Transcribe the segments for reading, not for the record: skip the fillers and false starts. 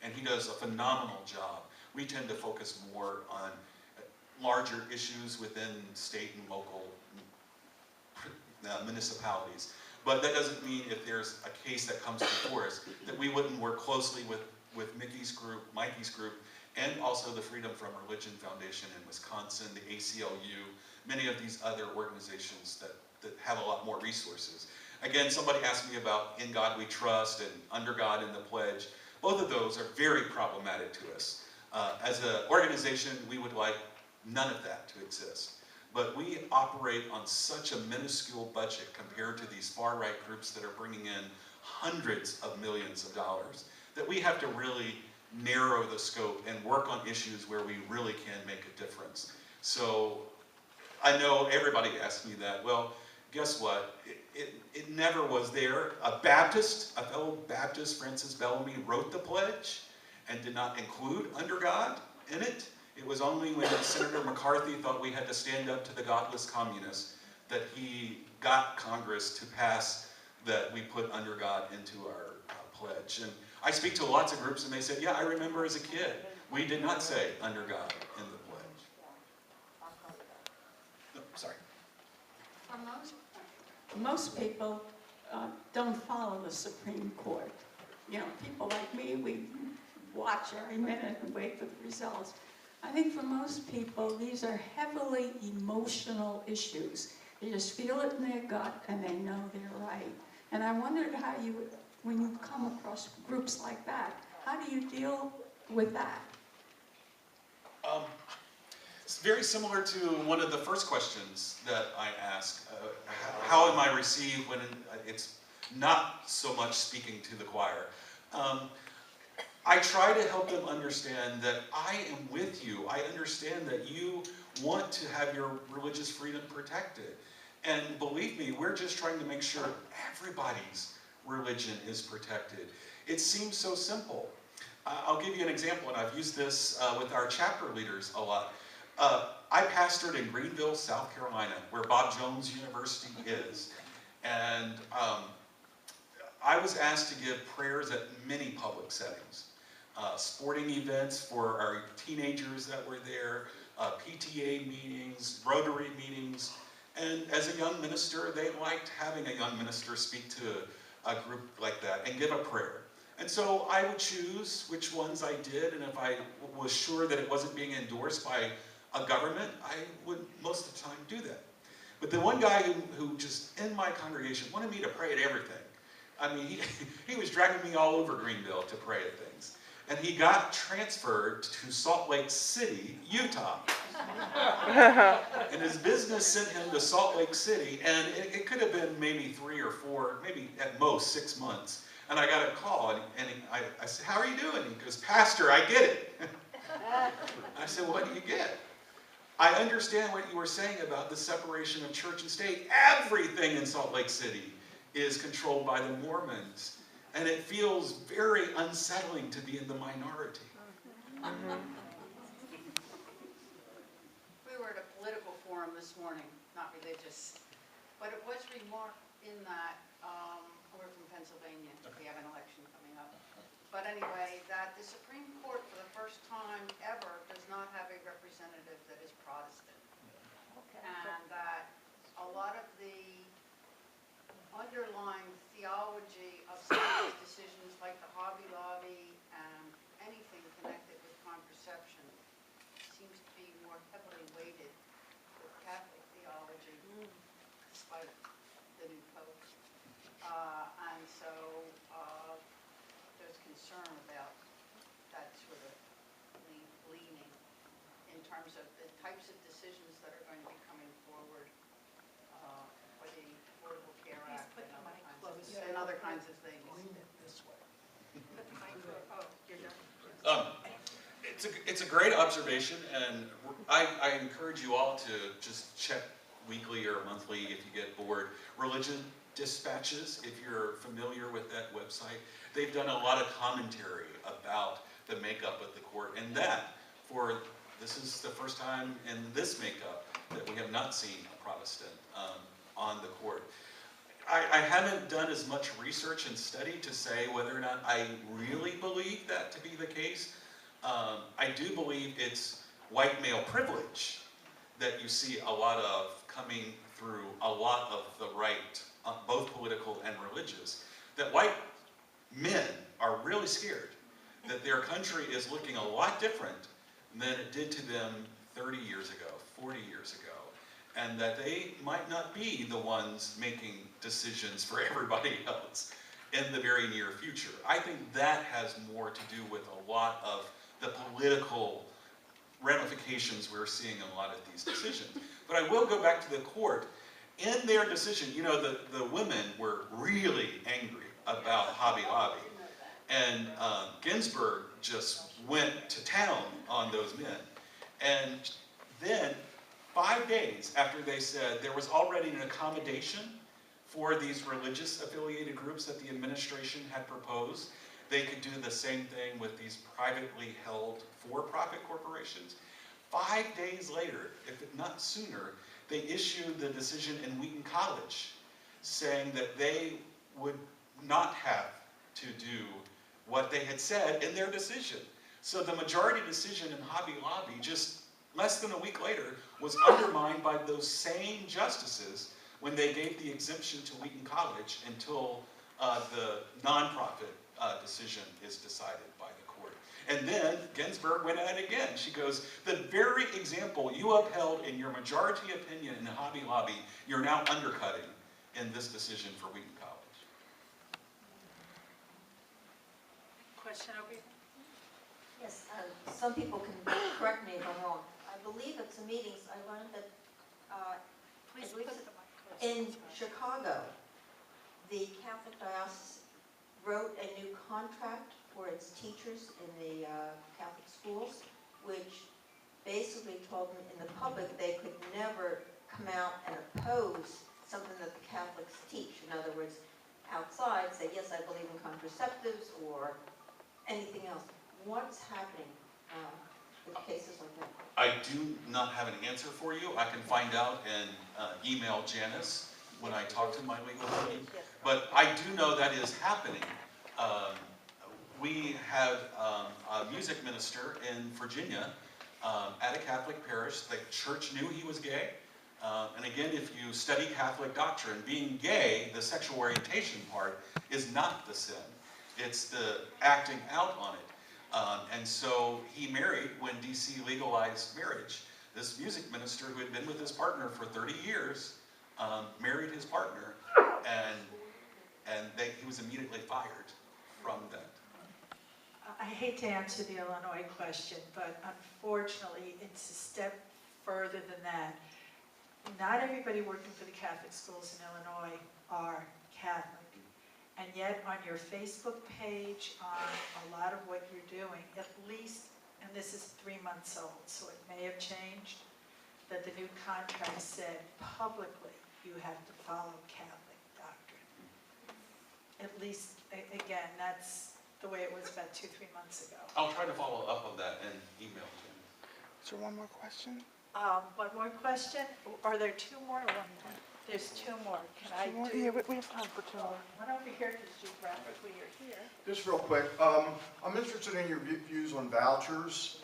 and he does a phenomenal job. We tend to focus more on larger issues within state and local municipalities. But that doesn't mean if there's a case that comes before us that we wouldn't work closely with Mickey's group, Mikey's group, and also the Freedom from Religion Foundation in Wisconsin, the ACLU, many of these other organizations that have a lot more resources. Again, somebody asked me about In God We Trust and Under God in the Pledge. Both of those are very problematic to us. As an organization, we would like none of that to exist. But we operate on such a minuscule budget compared to these far-right groups that are bringing in hundreds of millions of dollars that we have to really narrow the scope and work on issues where we really can make a difference. So I know everybody asks me that. Well, guess what? It never was there. A fellow Baptist, Francis Bellamy, wrote the pledge and did not include Under God in it. It was only when Senator McCarthy thought we had to stand up to the godless communists that he got Congress to pass that we put Under God into our pledge. And I speak to lots of groups and they said, yeah, I remember as a kid, we did not say Under God in the pledge. No, sorry. Most people don't follow the Supreme Court. You know, people like me, we watch every minute and wait for the results. I think for most people, these are heavily emotional issues. They just feel it in their gut and they know they're right. And I wondered how you, when you come across groups like that, how do you deal with that? It's very similar to one of the first questions that I ask. How am I received when it's not so much speaking to the choir? I try to help them understand that I am with you. I understand that you want to have your religious freedom protected. And believe me, we're just trying to make sure everybody's religion is protected. It seems so simple. I'll give you an example, and I've used this with our chapter leaders a lot. I pastored in Greenville, South Carolina, where Bob Jones University is. And I was asked to give prayers at many public settings. Sporting events for our teenagers that were there, PTA meetings, Rotary meetings. And as a young minister, they liked having a young minister speak to a group like that and give a prayer. And so I would choose which ones I did, and if I was sure that it wasn't being endorsed by a government, I would most of the time do that. But the one guy who just in my congregation wanted me to pray at everything. I mean, he was dragging me all over Greenville to pray at things. And he got transferred to Salt Lake City, Utah. And his business sent him to Salt Lake City, and it could have been maybe 3 or 4, maybe at most 6 months. And I got a call, and I said, how are you doing? He goes, Pastor, I get it. I said, what do you get? I understand what you were saying about the separation of church and state. Everything in Salt Lake City is controlled by the Mormons. And it feels very unsettling to be in the minority. We were at a political forum this morning, not religious, but it was remarked in that, we're from Pennsylvania, we have an election coming up. But anyway, that the Supreme Court for the first time ever does not have a representative that is Protestant. Okay. And that a lot of the underlying theology of some of these decisions, like the Hobby Lobby and anything connected with contraception, seems to be more heavily weighted with Catholic theology, despite the new Pope. And so there's concern about that sort of leaning in terms of the types of decisions that are going to be coming forward for the Affordable Care Act and other kinds of things. It's a great observation, and I encourage you all to just check weekly or monthly if you get bored. Religion Dispatches, if you're familiar with that website, they've done a lot of commentary about the makeup of the court, and this is the first time in this makeup that we have not seen a Protestant on the court. I haven't done as much research and study to say whether or not I really believe that to be the case. I do believe it's white male privilege that you see a lot of coming through a lot of the right, both political and religious, that white men are really scared that their country is looking a lot different than it did to them 30 years ago, 40 years ago, and that they might not be the ones making decisions for everybody else in the very near future. I think that has more to do with a lot of the political ramifications we're seeing in a lot of these decisions. But I will go back to the court. In their decision, you know, the women were really angry about Hobby Lobby. And Ginsburg just went to town on those men. And then 5 days after they said there was already an accommodation for these religious affiliated groups that the administration had proposed, they could do the same thing with these privately held for-profit corporations. 5 days later, if not sooner, they issued the decision in Wheaton College saying that they would not have to do what they had said in their decision. So the majority decision in Hobby Lobby, just less than a week later, was undermined by those same justices when they gave the exemption to Wheaton College until the nonprofit decision is decided by the court. And then Ginsburg went at it again. She goes, the very example you upheld in your majority opinion in Hobby Lobby, you're now undercutting in this decision for Wheaton College. Question over here? Yes, some people can correct me if I'm wrong. I believe at some meetings I learned that Please believe put it- the mic close. in Chicago, the Catholic Diocese wrote a new contract for its teachers in the Catholic schools, which basically told them in the public they could never come out and oppose something that the Catholics teach. In other words, outside say, yes, I believe in contraceptives or anything else. What's happening with cases like that? I do not have an answer for you. I can find out and email Janice when I talk to my legal team. But I do know that is happening. We have a music minister in Virginia at a Catholic parish. The church knew he was gay. And again, if you study Catholic doctrine, being gay, the sexual orientation part, is not the sin. It's the acting out on it. And so he married, when DC legalized marriage, this music minister who had been with his partner for 30 years, married his partner, and he was immediately fired from that. I hate to answer the Illinois question, but unfortunately, it's a step further than that. Not everybody working for the Catholic schools in Illinois are Catholic. And yet on your Facebook page, on a lot of what you're doing, at least, and this is 3 months old, so it may have changed, that the new contract said publicly you have to follow Catholic doctrine. At least, again, that's the way it was about 2-3 months ago. I'll try to follow up on that and email him. Is there one more question? One more question? Are there 2 more or 1 more? There's 2 more. Can I do? Yeah, we have time for 2 more. One over here, because geographically you're here. Just real quick, I'm interested in your views on vouchers.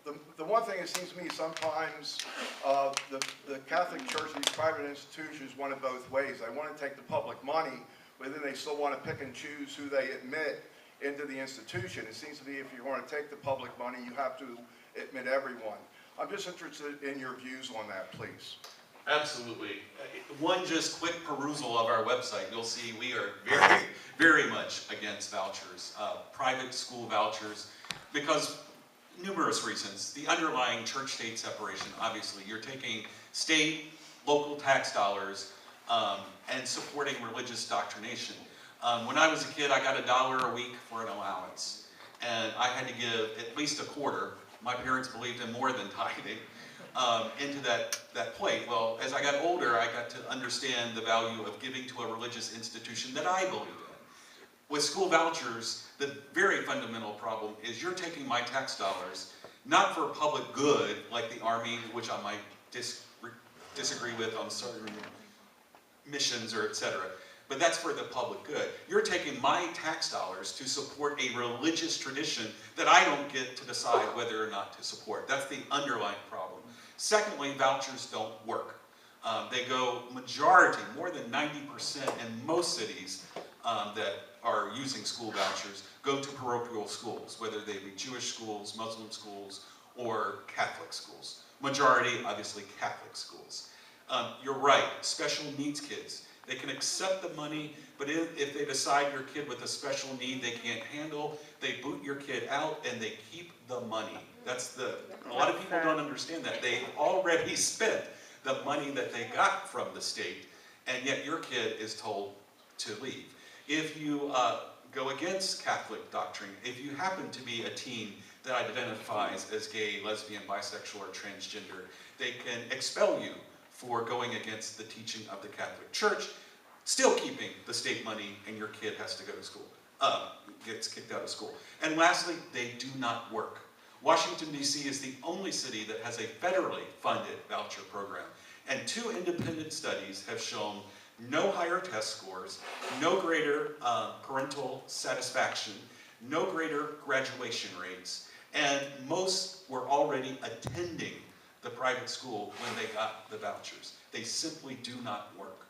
The one thing it seems to me sometimes the Catholic Church and these private institutions want it both ways. They want to take the public money, but then they still want to pick and choose who they admit into the institution. It seems to me if you want to take the public money, you have to admit everyone. I'm just interested in your views on that, please. Absolutely. One just quick perusal of our website, you'll see we are very, very much against vouchers, private school vouchers, because numerous reasons. The underlying church-state separation, obviously, you're taking state, local tax dollars and supporting religious doctrination. When I was a kid, I got $1 a week for an allowance, and I had to give at least a quarter. My parents believed in more than tithing. Into that plate. Well, as I got older, I got to understand the value of giving to a religious institution that I believe in. With school vouchers, the very fundamental problem is you're taking my tax dollars, not for public good, like the Army, which I might disagree with on certain missions or et cetera. But that's for the public good. You're taking my tax dollars to support a religious tradition that I don't get to decide whether or not to support. That's the underlying problem. Secondly, vouchers don't work. They go majority, more than 90% in most cities that are using school vouchers, go to parochial schools, whether they be Jewish schools, Muslim schools, or Catholic schools. Majority, obviously, Catholic schools. You're right, special needs kids. They can accept the money, but if they decide your kid with a special need they can't handle, they boot your kid out and they keep the money. A lot of people don't understand that. They've already spent the money that they got from the state, and yet your kid is told to leave. If you go against Catholic doctrine, if you happen to be a teen that identifies as gay, lesbian, bisexual, or transgender, they can expel you for going against the teaching of the Catholic Church, still keeping the state money, and your kid has to go to school, gets kicked out of school. And lastly, they do not work. Washington, D.C. is the only city that has a federally funded voucher program. And 2 independent studies have shown no higher test scores, no greater parental satisfaction, no greater graduation rates, and most were already attending the private school when they got the vouchers. They simply do not work.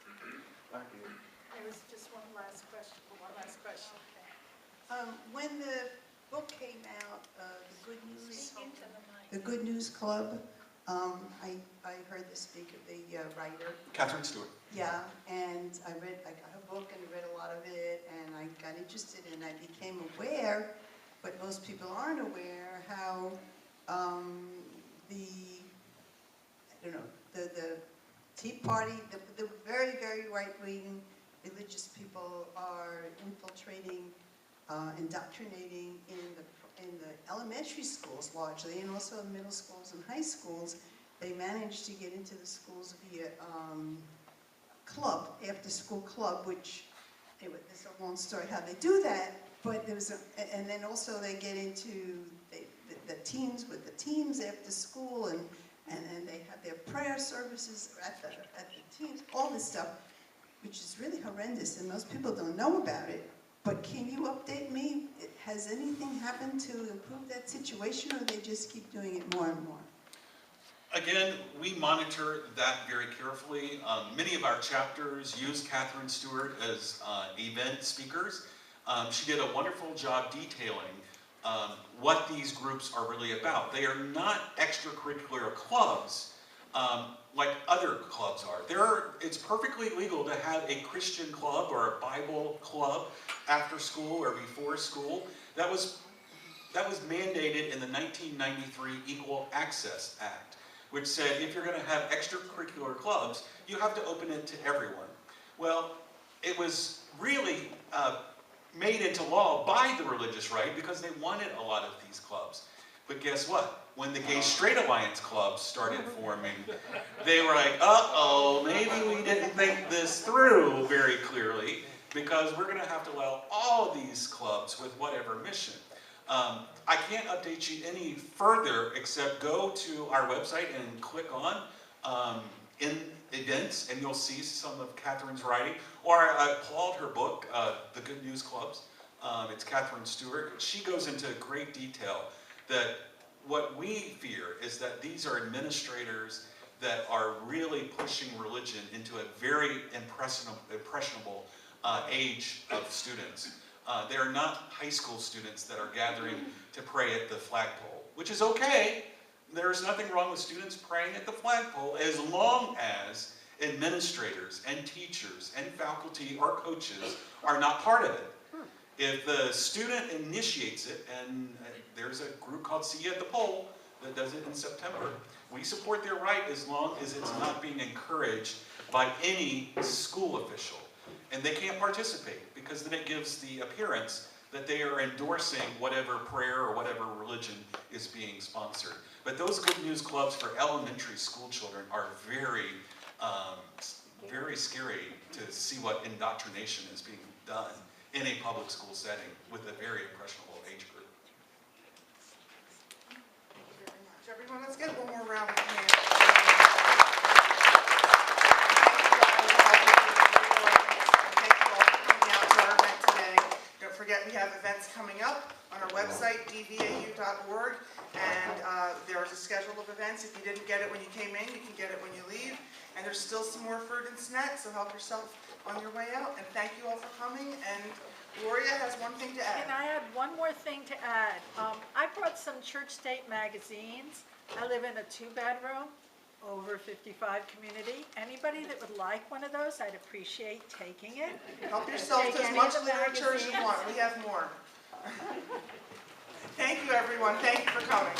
There was just one last question. When the book came out, the Good News Club, I heard the speaker, the writer. Catherine Stewart. Yeah, and I got her book and read a lot of it, and I got interested and I became aware, but most people aren't aware, how the Tea Party, the very, very right-wing religious people are infiltrating, indoctrinating in the elementary schools largely, and also in middle schools and high schools. They managed to get into the schools via club, after-school club, which, anyway, this is a long story how they do that, but there was and then also they get into the teams with the teams after school, and then they have their prayer services at the teams, all this stuff, which is really horrendous, and most people don't know about it. But can you update me? Has anything happened to improve that situation, or they just keep doing it more and more? Again, we monitor that very carefully. Many of our chapters use Catherine Stewart as event speakers. She did a wonderful job detailing what these groups are really about. They are not extracurricular clubs like other clubs are. It's perfectly legal to have a Christian club or a Bible club after school or before school. That was mandated in the 1993 Equal Access Act, which said if you're going to have extracurricular clubs, you have to open it to everyone. Well, it was really made into law by the religious right because they wanted a lot of these clubs. But guess what? When the Gay Straight Alliance clubs started forming, they were like, uh-oh, maybe we didn't think this through very clearly, because we're going to have to allow all of these clubs with whatever mission. I can't update you any further except go to our website and click on in events, and you'll see some of Catherine's writing. Or I applaud her book, The Good News Clubs. It's Catherine Stewart. She goes into great detail that what we fear is that these are administrators that are really pushing religion into a very impressionable age of students. They are not high school students that are gathering to pray at the flagpole, which is okay. There's nothing wrong with students praying at the flagpole as long as administrators and teachers and faculty or coaches are not part of it. If the student initiates it, and there's a group called See You at the Pole that does it in September, we support their right as long as it's not being encouraged by any school official. And they can't participate because then it gives the appearance that they are endorsing whatever prayer or whatever religion is being sponsored. But those Good News Clubs for elementary school children are very, very scary to see what indoctrination is being done in a public school setting with a very impressionable age group. Thank you very much. Everyone, let's get one more round of applause. we have events coming up on our website, dvau.org, and there's a schedule of events. If you didn't get it when you came in, you can get it when you leave. And there's still some more fruit and snacks, so help yourself on your way out. And thank you all for coming. And Gloria has one thing to add. Can I add one more thing to add? I brought some Church State magazines. I live in a 2-bedroom, over 55 community. Anybody that would like one of those, I'd appreciate taking it. Help yourself to as Take much any of the literature as you magazines. want. We have more. Thank you, everyone. Thank you for coming.